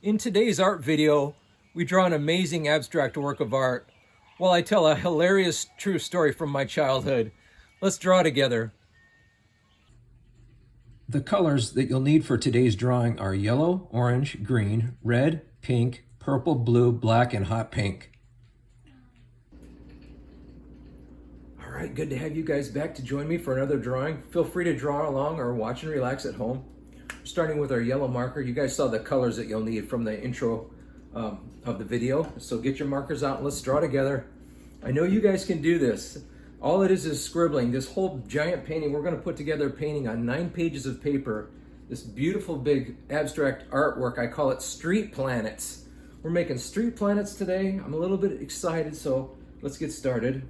In today's art video, we draw an amazing abstract work of art while I tell a hilarious true story from my childhood. Let's draw together. The colors that you'll need for today's drawing are yellow, orange, green, red, pink, purple, blue, black, and hot pink. All right, good to have you guys back to join me for another drawing. Feel free to draw along or watch and relax at home. Starting with our yellow marker, you guys saw the colors that you'll need from the intro of the video. So get your markers out and let's draw together. I know you guys can do this. All it is scribbling. This whole giant painting, we're going to put together a painting on 9 pages of paper. This beautiful big abstract artwork. I call it Street Planets. We're making street planets today. I'm a little bit excited, so let's get started.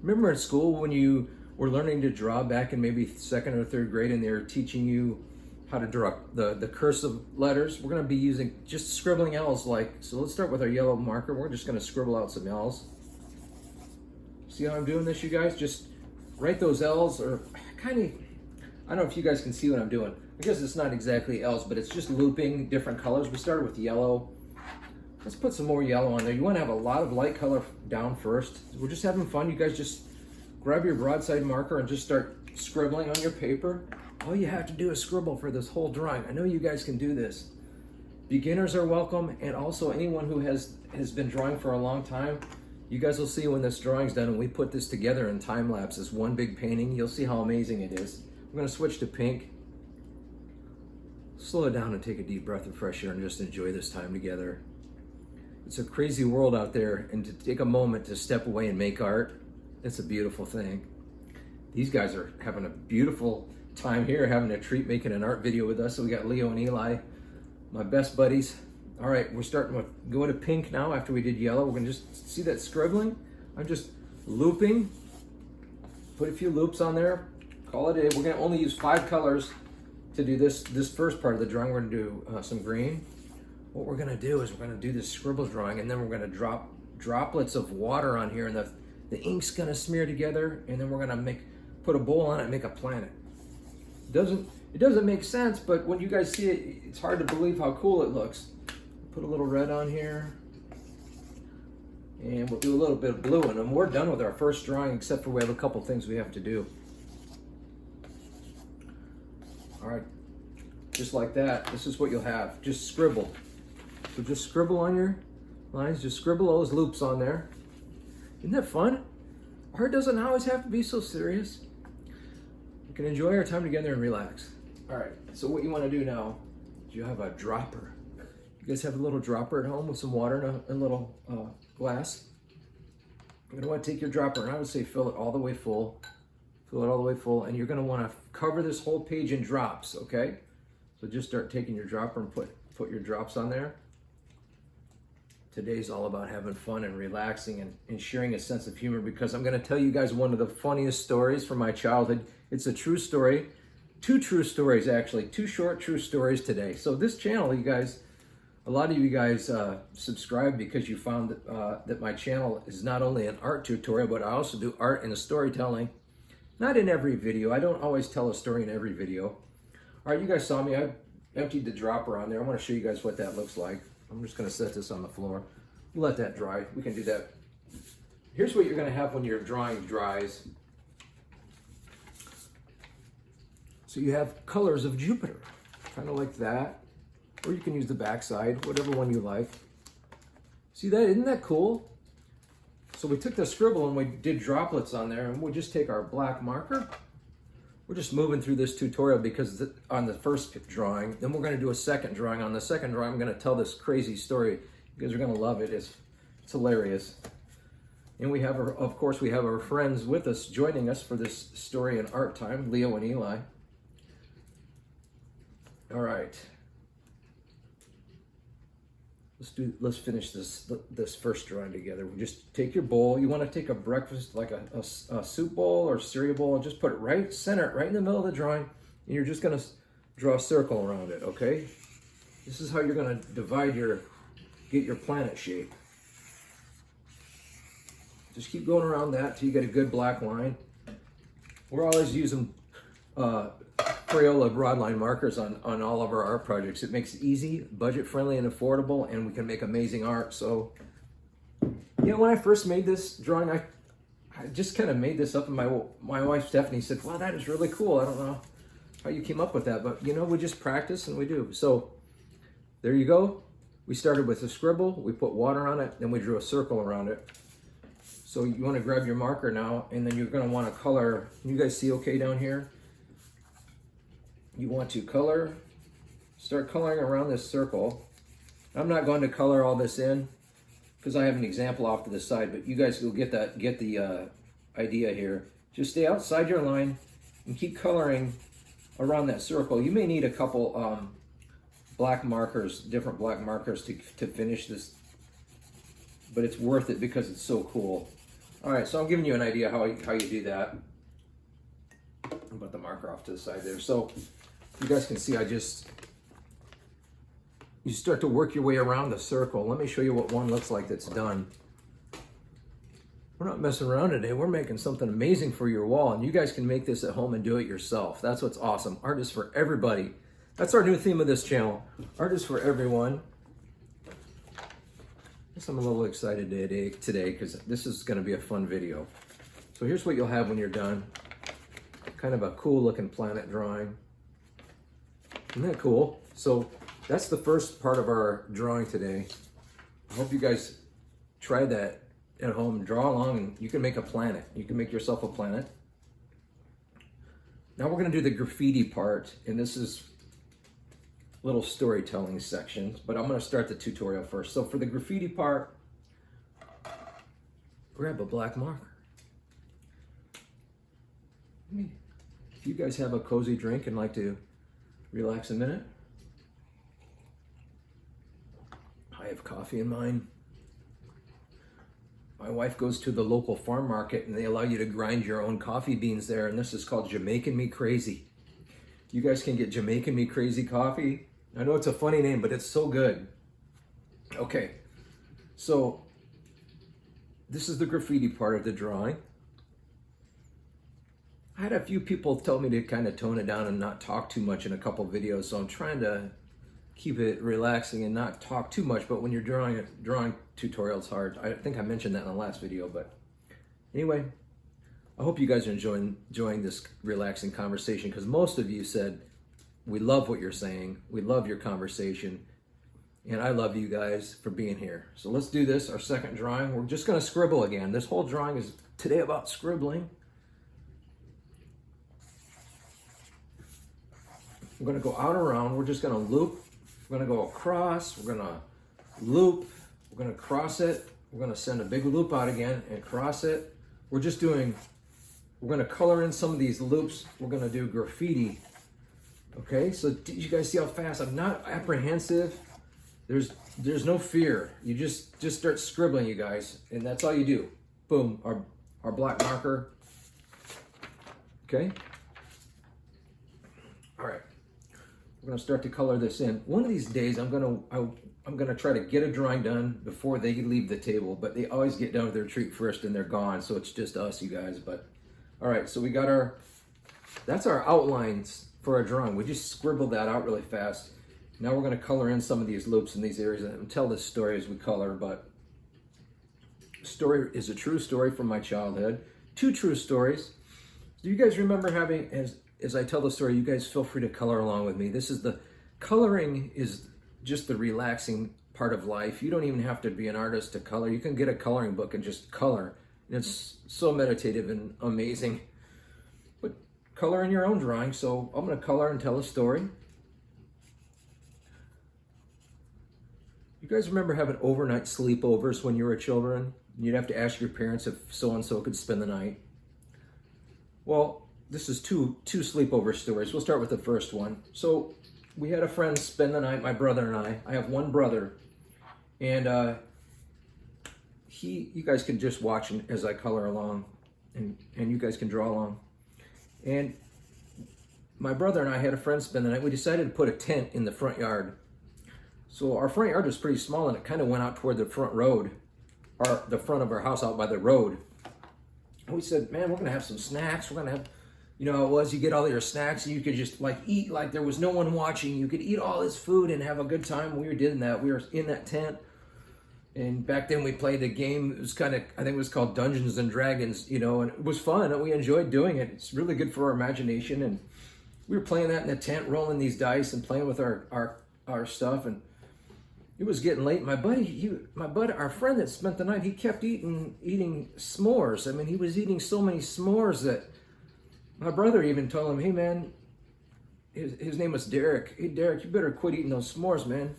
Remember in school when you were learning to draw back in maybe 2nd or 3rd grade and they were teaching you how to draw the cursive letters? We're going to be using just scribbling L's so let's start with our yellow marker. We're just going to scribble out some L's. See how I'm doing this, you guys? Just write those L's, or kind of, I don't know if you guys can see what I'm doing. I guess it's not exactly L's, but it's just looping different colors. We started with yellow. Let's put some more yellow on there. You want to have a lot of light color down first. We're just having fun. You guys just grab your broadside marker and just start scribbling on your paper. All you have to do is scribble for this whole drawing. I know you guys can do this. Beginners are welcome, and also anyone who has been drawing for a long time. You guys will see when this drawing's done and we put this together in time lapse as one big painting. You'll see how amazing it is. We're going to switch to pink. Slow it down and take a deep breath of fresh air and just enjoy this time together. It's a crazy world out there, and to take a moment to step away and make art, it's a beautiful thing. These guys are having a beautiful time here, having a treat making an art video with us. So we got Leo and Eli, my best buddies. All right, we're starting with go to pink now after we did yellow. We're gonna just see that scribbling. I'm just looping, put a few loops on there, call it a day. We're gonna only use 5 colors to do this first part of the drawing. We're gonna do some green. What we're gonna do is we're gonna do this scribble drawing, and then we're gonna drop droplets of water on here, and the ink's gonna smear together, and then we're gonna put a bowl on it and make a planet. It doesn't make sense, but when you guys see it, it's hard to believe how cool it looks. Put a little red on here, and we'll do a little bit of blue in them. We're done with our first drawing, except for we have a couple things we have to do. All right, just like that, this is what you'll have. Just scribble. So just scribble on your lines, just scribble those loops on there. Isn't that fun? Art doesn't always have to be so serious. We can enjoy our time together and relax. All right, so what you want to do now is you have a dropper. You guys have a little dropper at home with some water and a little glass. You're gonna want to take your dropper, and I would say fill it all the way full. Fill it all the way full, and you're gonna want to cover this whole page in drops, okay? So just start taking your dropper and put your drops on there. Today's all about having fun and relaxing and sharing a sense of humor, because I'm gonna tell you guys one of the funniest stories from my childhood. It's a true story. 2 true stories, actually. 2 short true stories today. So this channel, you guys, a lot of you guys subscribe because you found that my channel is not only an art tutorial, but I also do art and storytelling. Not in every video. I don't always tell a story in every video. All right, you guys saw me. I emptied the dropper on there. I want to show you guys what that looks like. I'm just going to set this on the floor. Let that dry. We can do that. Here's what you're going to have when your drawing dries. So you have colors of Jupiter, kind of like that. Or you can use the backside, whatever one you like. See that? Isn't that cool? So we took the scribble and we did droplets on there, and we'll just take our black marker. We're just moving through this tutorial because on the first drawing, then we're going to do a second drawing. On the second drawing, I'm going to tell this crazy story. You guys are going to love it. It's hilarious. And we have, of course, we have our friends with us joining us for this story and art time, Leo and Eli. All right. Let's finish this first drawing together. We just take your bowl. You want to take a breakfast, like a soup bowl or cereal bowl, and just put it center it right in the middle of the drawing, and you're just going to draw a circle around it, okay? This is how you're going to get your planet shape. Just keep going around that till you get a good black line. We're always using Crayola broadline markers on all of our art projects. It makes it easy, budget friendly, and affordable, and we can make amazing art. So, you know, when I first made this drawing, I just kind of made this up, and my wife Stephanie said, "Wow, that is really cool. I don't know how you came up with that, but you know, we just practice and we do." So there you go. We started with a scribble, we put water on it, then we drew a circle around it. So you want to grab your marker now, and then you're going to want to color. You guys see okay down here? You want to start coloring around this circle. I'm not going to color all this in because I have an example off to the side, but you guys will get the idea here. Just stay outside your line and keep coloring around that circle. You may need a couple black markers, different black markers to finish this, but it's worth it because it's so cool. All right, so I'm giving you an idea how you do that. I'll put the marker off to the side there. So you guys can see you start to work your way around the circle. Let me show you what one looks like that's done. We're not messing around today. We're making something amazing for your wall, and you guys can make this at home and do it yourself. That's what's awesome. Art is for everybody. That's our new theme of this channel. Art is for everyone. I guess I'm a little excited today because this is going to be a fun video. So here's what you'll have when you're done. Kind of a cool looking planet drawing. Isn't that cool? So that's the first part of our drawing today. I hope you guys try that at home. Draw along, and you can make a planet. You can make yourself a planet. Now we're going to do the graffiti part, and this is little storytelling sections, but I'm going to start the tutorial first. So for the graffiti part, grab a black marker. If you guys have a cozy drink and like to relax a minute, I have coffee in mine. My wife goes to the local farm market and they allow you to grind your own coffee beans there, and this is called Jamaican Me Crazy. You guys can get Jamaican Me Crazy coffee. I know it's a funny name, but it's so good. Okay, so this is the graffiti part of the drawing. I had a few people tell me to kind of tone it down and not talk too much in a couple videos, so I'm trying to keep it relaxing and not talk too much, but when you're drawing tutorials hard. I think I mentioned that in the last video, but anyway, I hope you guys are enjoying this relaxing conversation, because most of you said, we love what you're saying, we love your conversation, and I love you guys for being here. So let's do this, our second drawing. We're just gonna scribble again. This whole drawing is today about scribbling. We're gonna go out around, we're just gonna loop, we're gonna go across, we're gonna loop, we're gonna cross it, we're gonna send a big loop out again and cross it. We're gonna color in some of these loops. We're gonna do graffiti. Okay, so did you guys see how fast? I'm not apprehensive. There's no fear. You just start scribbling, you guys, and that's all you do. Boom, our black marker. Okay. All right. We're gonna start to color this in. One of these days, I'm gonna try to get a drawing done before they leave the table, but they always get down to their treat first and they're gone, so it's just us, you guys. But all right, so we got that's our outlines for our drawing. We just scribbled that out really fast. Now we're gonna color in some of these loops in these areas and tell this story as we color. But story is a true story from my childhood. 2 true stories. Do you guys remember having, as I tell the story, you guys feel free to color along with me. Coloring is just the relaxing part of life. You don't even have to be an artist to color. You can get a coloring book and just color. It's so meditative and amazing. But color in your own drawing. So I'm gonna color and tell a story. You guys remember having overnight sleepovers when you were children? You'd have to ask your parents if so-and-so could spend the night. Well, this is two sleepover stories. We'll start with the first one. So we had a friend spend the night, my brother and I. I have one brother, and you guys can just watch as I color along, and you guys can draw along. And my brother and I had a friend spend the night. We decided to put a tent in the front yard. So our front yard was pretty small, and it kind of went out toward the front road, or the front of our house out by the road. And we said, man, we're gonna have some snacks. We're gonna have You know how it was? You get all your snacks and you could just like eat like there was no one watching. You could eat all this food and have a good time. We were doing that. We were in that tent. And back then we played a game. It was kind of, I think it was called Dungeons and Dragons, you know, and it was fun and we enjoyed doing it. It's really good for our imagination. And we were playing that in the tent, rolling these dice and playing with our stuff. And it was getting late. My buddy, our friend that spent the night, he kept eating s'mores. I mean, he was eating so many s'mores that my brother even told him, hey man, his name was Derek. Hey Derek, you better quit eating those s'mores, man.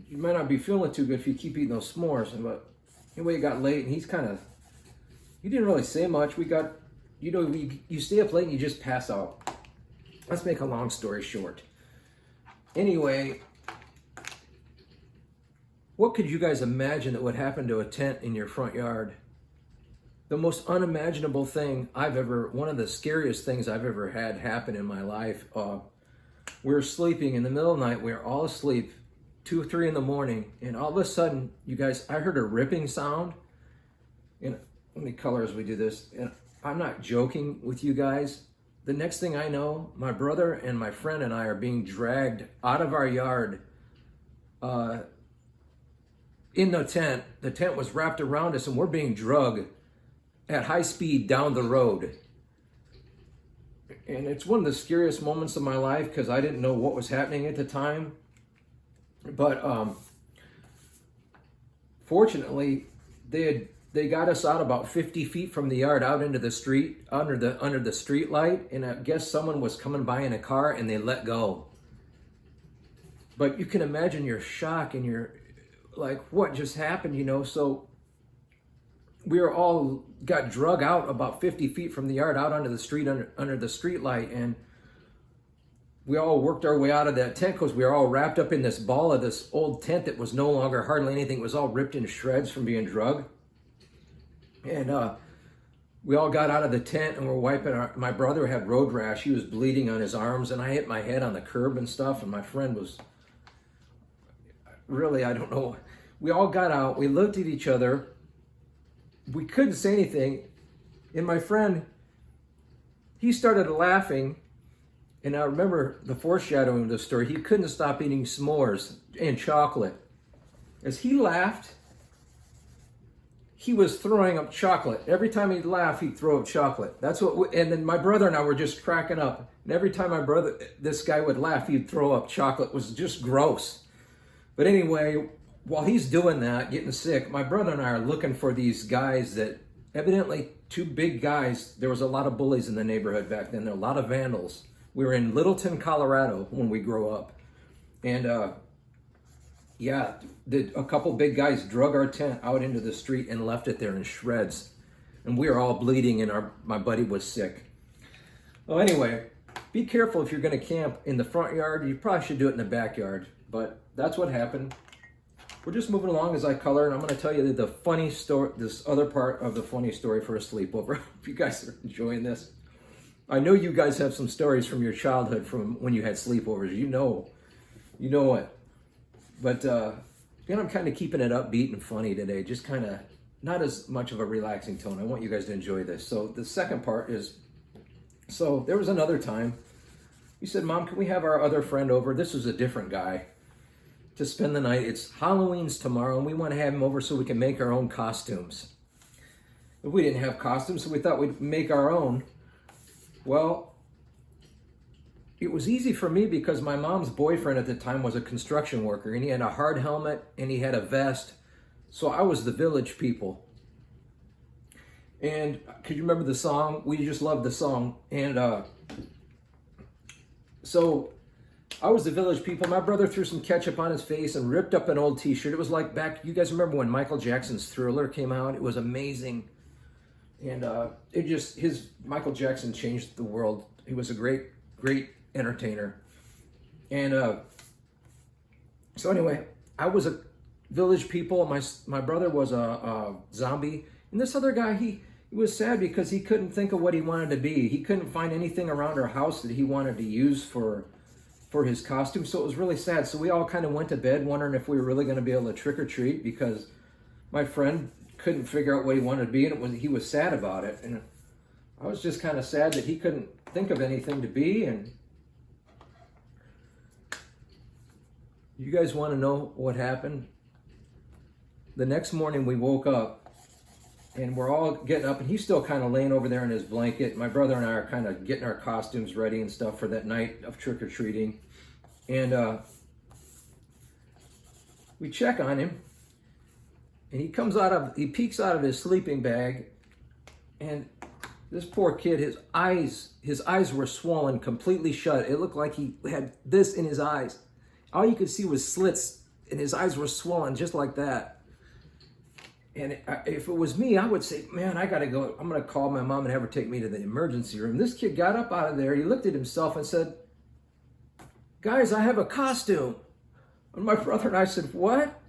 You might not be feeling too good if you keep eating those s'mores. But anyway, it got late and he didn't really say much. You stay up late and you just pass out. Let's make a long story short. Anyway, what could you guys imagine that would happen to a tent in your front yard? The most unimaginable thing one of the scariest things I've ever had happen in my life. We were sleeping in the middle of the night. We were all asleep, 2 or 3 in the morning, and all of a sudden, you guys, I heard a ripping sound. And let me color as we do this. And I'm not joking with you guys. The next thing I know, my brother and my friend and I are being dragged out of our yard in the tent. The tent was wrapped around us and we're being drugged at high speed down the road. And it's one of the scariest moments of my life because I didn't know what was happening at the time. But fortunately, they got us out about 50 feet from the yard, out into the street, under the street light, and I guess someone was coming by in a car and they let go. But you can imagine your shock and your like, what just happened, you know? So we were all got drug out about 50 feet from the yard, out onto the street, under the street light, and we all worked our way out of that tent because we were all wrapped up in this ball of this old tent that was no longer hardly anything. It was all ripped in shreds from being drugged. And we all got out of the tent and we're wiping my brother had road rash. He was bleeding on his arms and I hit my head on the curb and stuff. And my friend was really, I don't know. We all got out. We looked at each other. We couldn't say anything. And my friend, he started laughing. And I remember the foreshadowing of the story. He couldn't stop eating s'mores and chocolate. As he laughed, he was throwing up chocolate. Every time he'd laugh, he'd throw up chocolate. And then my brother and I were just cracking up. And every time this guy would laugh, he'd throw up chocolate. It was just gross. But anyway, while he's doing that, getting sick, my brother and I are looking for these guys that evidently 2 big guys. There was a lot of bullies in the neighborhood back then. There were a lot of vandals. We were in Littleton, Colorado when we grew up. And a couple big guys drug our tent out into the street and left it there in shreds. And we were all bleeding and my buddy was sick. Well, anyway, be careful if you're going to camp in the front yard. You probably should do it in the backyard. But that's what happened. We're just moving along as I color, and I'm going to tell you the funny story, this other part of the funny story for a sleepover. If you guys are enjoying this. I know you guys have some stories from your childhood from when you had sleepovers. You know it. But I'm kind of keeping it upbeat and funny today. Just kind of not as much of a relaxing tone. I want you guys to enjoy this. So the second part is, so there was another time. We said, Mom, can we have our other friend over? This was a different guy to spend the night. It's Halloween's tomorrow, and we want to have him over so we can make our own costumes. But we didn't have costumes, so we thought we'd make our own. Well, it was easy for me because my mom's boyfriend at the time was a construction worker, and he had a hard helmet and he had a vest. So I was the Village People. And could you remember the song? We just loved the song. And so I was the Village People. My brother threw some ketchup on his face and ripped up an old t-shirt. It was like back, you guys remember when Michael Jackson's Thriller came out? It was amazing. And Michael Jackson changed the world. He was a great, great entertainer. And so anyway, I was a Village People. My brother was a zombie. And this other guy, he was sad because he couldn't think of what he wanted to be. He couldn't find anything around our house that he wanted to use for his costume. So it was really sad. So we all kind of went to bed wondering if we were really going to be able to trick or treat because my friend couldn't figure out what he wanted to be, and he was sad about it. And I was just kind of sad that he couldn't think of anything to be. And you guys want to know what happened? The next morning we woke up and we're all getting up, and he's still kind of laying over there in his blanket. My brother and I are kind of getting our costumes ready and stuff for that night of trick-or-treating. And we check on him, and he peeks out of his sleeping bag, and this poor kid, his eyes were swollen completely shut. It looked like he had this in his eyes. All you could see was slits, and his eyes were swollen just like that. And if it was me, I would say, man, I gotta go. I'm gonna call my mom and have her take me to the emergency room. This kid got up out of there. He looked at himself and said, guys, I have a costume. And my brother and I said, what?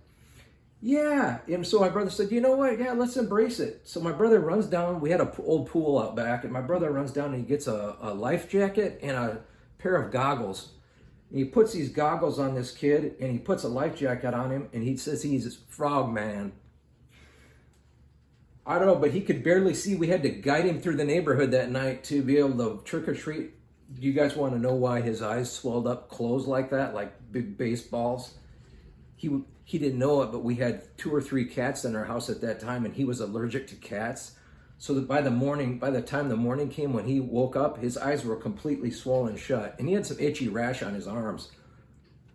Yeah. And so my brother said, you know what? Yeah, let's embrace it. So my brother runs down. We had an old pool out back, and my brother runs down and he gets a life jacket and a pair of goggles. And he puts these goggles on this kid, and he puts a life jacket on him, and he says he's Frogman. I don't know, but he could barely see. We had to guide him through the neighborhood that night to be able to trick or treat. Do you guys want to know why his eyes swelled up closed like that, like big baseballs? He didn't know it, but we had 2 or 3 cats in our house at that time, and he was allergic to cats. So that by the time the morning came, when he woke up, his eyes were completely swollen shut, and he had some itchy rash on his arms.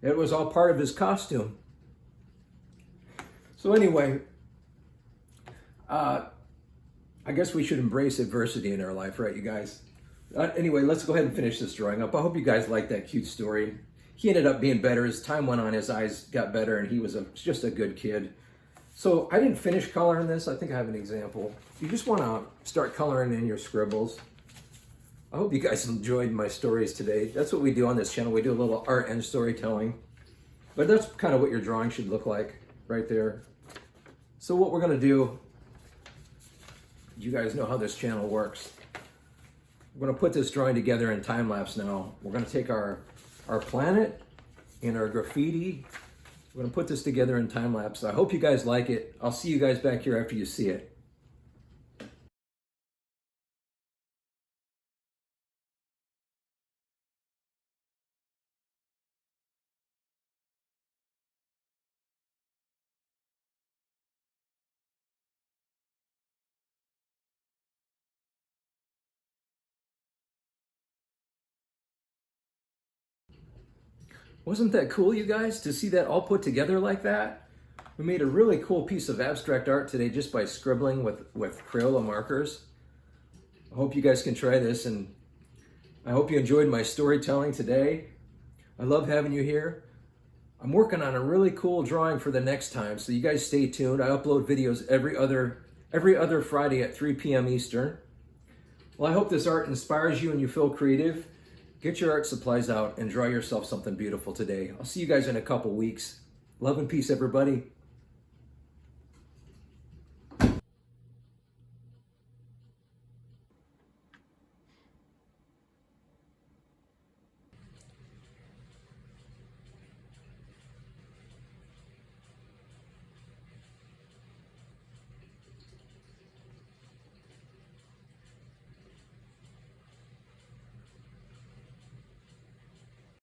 It was all part of his costume. So anyway, I guess we should embrace adversity in our life, right, you guys? Anyway, let's go ahead and finish this drawing up. I hope you guys like that cute story. He ended up being better. As time went on, his eyes got better, and he was just a good kid. So I didn't finish coloring this. I think I have an example. You just want to start coloring in your scribbles. I hope you guys enjoyed my stories today. That's what we do on this channel. We do a little art and storytelling. But that's kind of what your drawing should look like right there. So what we're going to do, you guys know how this channel works. We're going to put this drawing together in time lapse now. We're going to take our planet and our graffiti. We're going to put this together in time lapse. I hope you guys like it. I'll see you guys back here after you see it. Wasn't that cool, you guys, to see that all put together like that? We made a really cool piece of abstract art today just by scribbling with Crayola markers. I hope you guys can try this, and I hope you enjoyed my storytelling today. I love having you here. I'm working on a really cool drawing for the next time, so you guys stay tuned. I upload videos every other Friday at 3 p.m. Eastern. Well, I hope this art inspires you and you feel creative. Get your art supplies out and draw yourself something beautiful today. I'll see you guys in a couple weeks. Love and peace, everybody.